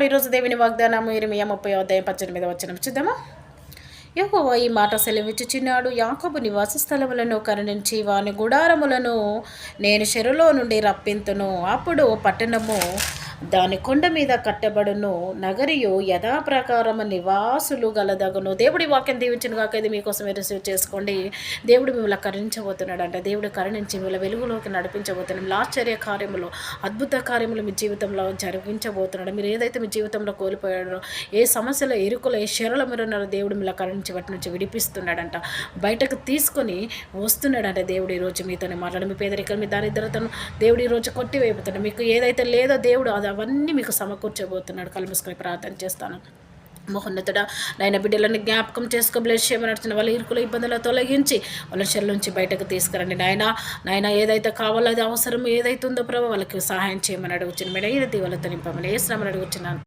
ఈరోజు దేవుని వాగ్దానము ఇర్మియా 30:18 చూద్దామా. యెహోవా ఈ మాట సెలవిచ్చుచున్నాడు, యాకోబు నివాస స్థలములను కరుణించి వాని గుడారములను నేను చెరలో నుండి రప్పింతును. అప్పుడు పట్టణము దాని కొండ మీద కట్టబడును, నగరియు యథాప్రకారము నివాసులు గలదగును. దేవుడి వాక్యం దీవించిన కాక ఇది మీకోసం రిసీవ్ చేసుకోండి. దేవుడు మిమ్మల్ని కరుణించబోతున్నాడు అంట. దేవుడు కరుణించి మిమ్మల్ని వెలుగులోకి నడిపించబోతున్నాడు. ఆశ్చర్య కార్యములు, అద్భుత కార్యములు మీ జీవితంలో జరిగించబోతున్నాడు. మీరు ఏదైతే మీ జీవితంలో కోల్పోయాడో, ఏ సమస్యలో ఇరుకులో ఏ శరలో మీరు ఉన్నారో దేవుడు మిమ్మల్ని కరుణించి వాటి నుంచి విడిపిస్తున్నాడంట. బయటకు తీసుకొని వస్తున్నాడంట. దేవుడు ఈరోజు మీతోనే మాట్లాడు. మీ పేదరికలు, మీ దారిద్రతను దేవుడు ఈరోజు కొట్టివేపుతున్నాడు. మీకు ఏదైతే లేదో దేవుడు అవన్నీ మీకు సమకూర్చబోతున్నాడు. కళ్ళు మూసుకొని ప్రార్థన చేస్తాను. మహోన్నతుడా, నాయన బిడ్డలను జ్ఞాపకం చేసుకో, బ్లెస్ చేయమని నడుచున్న వాళ్ళ ఇరుకుల ఇబ్బందులు తొలగించి వాళ్ళ చెల్లు నుంచి బయటకు తీసుకురండి. నాయన ఏదైతే కావాలో అది అవసరం ఏదైతే ఉందో ప్రభావ వాళ్ళకి సహాయం చేయమని అడుగుచున్నాను. మేడం ఇది వాళ్ళతో నింపమని ఏ శ్రమని అడుగుచున్నాను.